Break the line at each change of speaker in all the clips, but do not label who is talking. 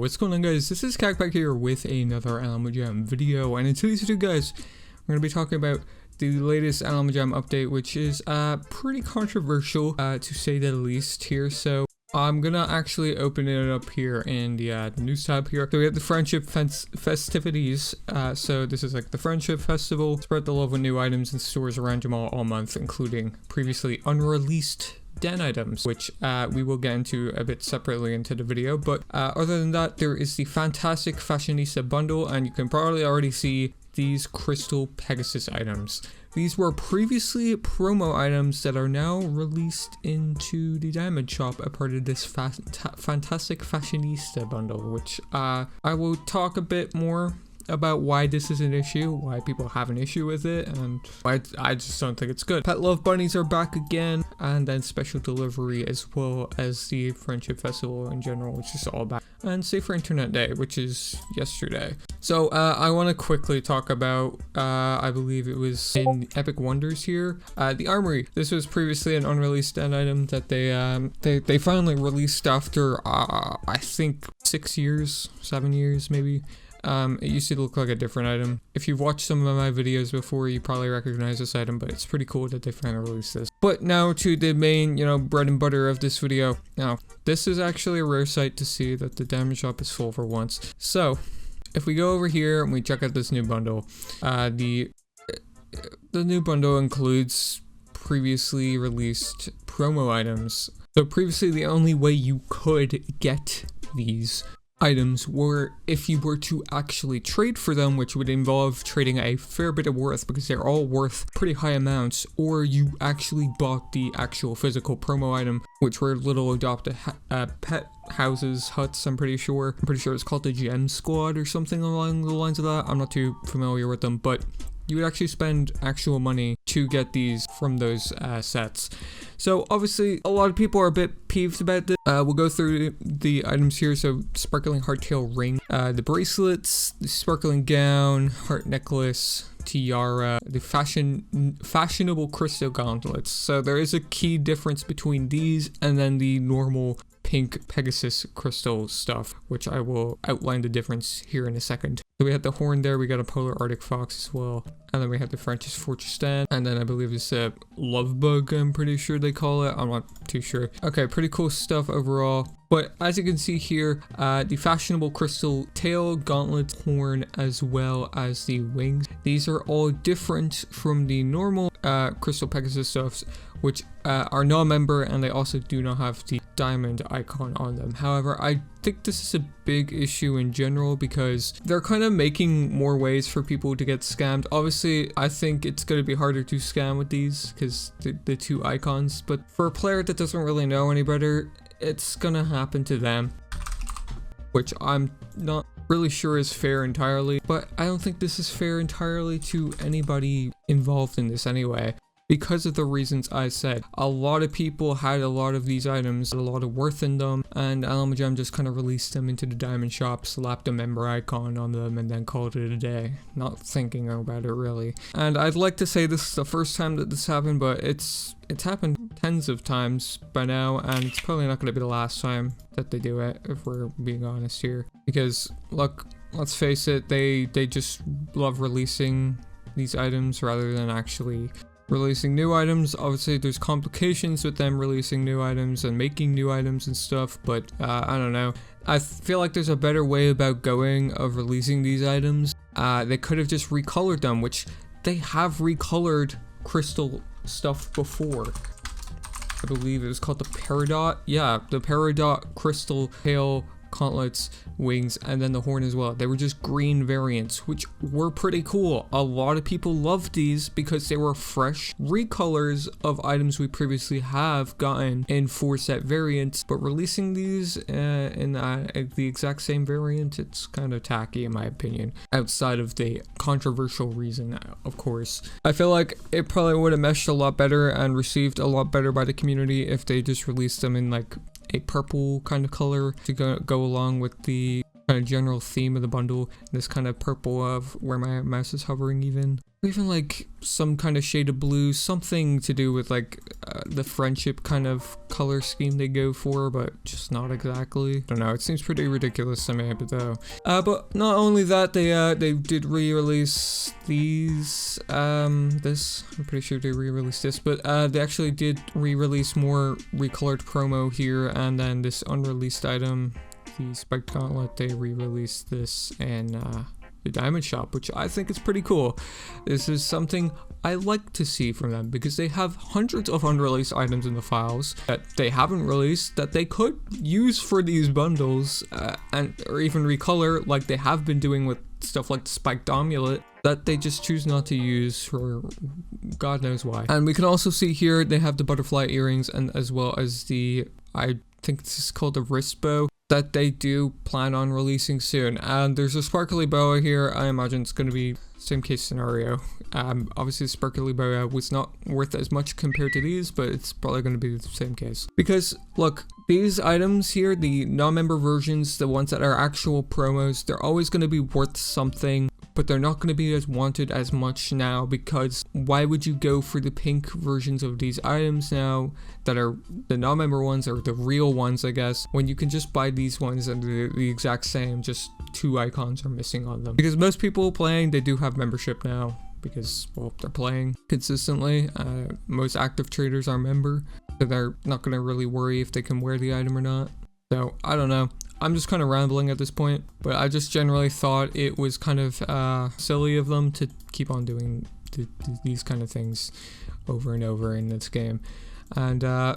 what's going on, guys? This is back here with another Alamo Jam video, and in today's video, guys, we're going to be talking about the latest Alamo Jam update, which is pretty controversial to say the least here. So I'm gonna actually open it up here in the news tab here. So we have the friendship festivities. So this is like the friendship festival. Spread the love with new items in stores around Jamal all month, including previously unreleased den items, which we will get into a bit separately into the video. But other than that, there is the fantastic fashionista bundle, and you can probably already see these crystal Pegasus items. These were previously promo items that are now released into the diamond shop as part of this fantastic fashionista bundle, which I will talk a bit more about why this is an issue, why people have an issue with it, and why I just don't think it's good. Pet love bunnies are back again, and then special delivery as well as the friendship festival in general, which is all back, and Safer Internet Day, which is yesterday. So I want to quickly talk about I believe it was in Epic Wonders here, the armory. This was previously an unreleased den item that they finally released after I think 6 years, 7 years maybe. It used to look like a different item. If you've watched some of my videos before, you probably recognize this item, but it's pretty cool that they finally released this. But now to the main, bread and butter of this video. Now, this is actually a rare sight to see that the diamond shop is full for once. So, if we go over here and we check out this new bundle, the new bundle includes previously released promo items. So previously, the only way you could get these items were if you were to actually trade for them, which would involve trading a fair bit of worth because they're all worth pretty high amounts, or you actually bought the actual physical promo item, which were little adopted pet houses, huts. I'm pretty sure it's called the Gem Squad or something along the lines of that. I'm not too familiar with them, but you would actually spend actual money to get these from those sets. So obviously a lot of people are a bit peeved about this. We'll go through the items here. So sparkling hardtail ring, the bracelets, the sparkling gown, heart necklace, tiara, the fashionable crystal gauntlets. So there is a key difference between these and then the normal pink Pegasus crystal stuff, which I will outline the difference here in a second. So we have the horn there, we got a polar arctic fox as well, and then we have the French's fortress stand, and then I believe it's a love bug, I'm pretty sure they call it, I'm not too sure. Okay, pretty cool stuff overall. But as you can see here, the fashionable crystal tail, gauntlet, horn, as well as the wings. These are all different from the normal crystal Pegasus stuffs, which are non-member, and they also do not have the diamond icon on them. However, I think this is a big issue in general because they're kind of making more ways for people to get scammed. Obviously, I think it's going to be harder to scam with these because the two icons, but for a player that doesn't really know any better, it's gonna happen to them, which I'm not really sure is fair entirely, but I don't think this is fair entirely to anybody involved in this anyway, because of the reasons I said. A lot of people had a lot of these items, a lot of worth in them, and Alamo Jam just kind of released them into the diamond shop, slapped a member icon on them, and then called it a day, not thinking about it really. And I'd like to say this is the first time that this happened, but it's happened tens of times by now, and it's probably not going to be the last time that they do it, if we're being honest here. Because look, let's face it, they just love releasing these items rather than actually releasing new items. Obviously there's complications with them releasing new items and making new items and stuff, but I don't know. I feel like there's a better way about going of releasing these items. They could have just recolored them, which they have recolored crystal stuff before. I believe it was called the Peridot. Yeah, the Peridot crystal tail, gauntlets, wings, and then the horn as well. They were just green variants, which were pretty cool. A lot of people loved these because they were fresh recolors of items we previously have gotten in 4-set variants, but releasing these in the exact same variant, it's kind of tacky in my opinion, outside of the controversial reason, of course. I feel like it probably would have meshed a lot better and received a lot better by the community if they just released them in like a purple kind of color to go along with the kind of general theme of the bundle. This kind of purple of where my mouse is hovering even. or even like some kind of shade of blue, something to do with like the friendship kind of color scheme they go for, but just not exactly. I don't know, it seems pretty ridiculous to me, but though. But not only that, they did re-release these, I'm pretty sure they re-released this, but they actually did re-release more recolored promo here, and then this unreleased item, the Spiked Gauntlet, they re-released this and the diamond shop, which I think is pretty cool. This is something I like to see from them because they have hundreds of unreleased items in the files that they haven't released that they could use for these bundles or even recolor like they have been doing with stuff like the Spiked Amulet that they just choose not to use for God knows why. And we can also see here they have the butterfly earrings and as well as the, I think this is called the wrist bow, that they do plan on releasing soon. And there's a sparkly boa here. I imagine it's going to be same case scenario. Obviously the sparkly boa was not worth as much compared to these, but it's probably going to be the same case. Because look, these items here, the non-member versions, the ones that are actual promos, they're always going to be worth something, but they're not going to be as wanted as much now, because why would you go for the pink versions of these items now that are the non-member ones or the real ones, I guess, when you can just buy these ones and they're the exact same, just 2 icons are missing on them. Because most people playing, they do have membership now because, well, they're playing consistently. Most active traders are member, so they're not going to really worry if they can wear the item or not. So I don't know. I'm just kind of rambling at this point, but I just generally thought it was kind of silly of them to keep on doing these kind of things over and over in this game. And I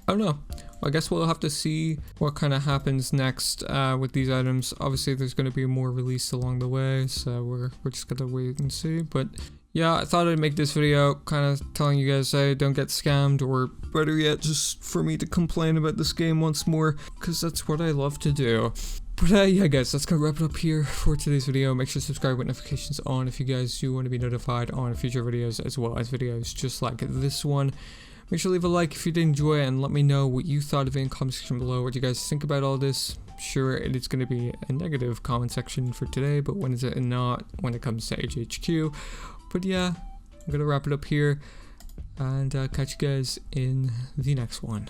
don't know. I guess we'll have to see what kind of happens next with these items. Obviously, there's going to be more released along the way, so we're just going to wait and see. But yeah, I thought I'd make this video kind of telling you guys, hey, don't get scammed, or better yet, just for me to complain about this game once more, because that's what I love to do. But yeah guys, that's gonna wrap it up here for today's video. Make sure to subscribe with notifications on if you guys do want to be notified on future videos, as well as videos just like this one. Make sure to leave a like if you did enjoy it, and let me know what you thought of it in the comment section below. What do you guys think about all this? Sure, it is going to be a negative comment section for today, but when is it not when it comes to AJHQ? But yeah, I'm going to wrap it up here, and catch you guys in the next one.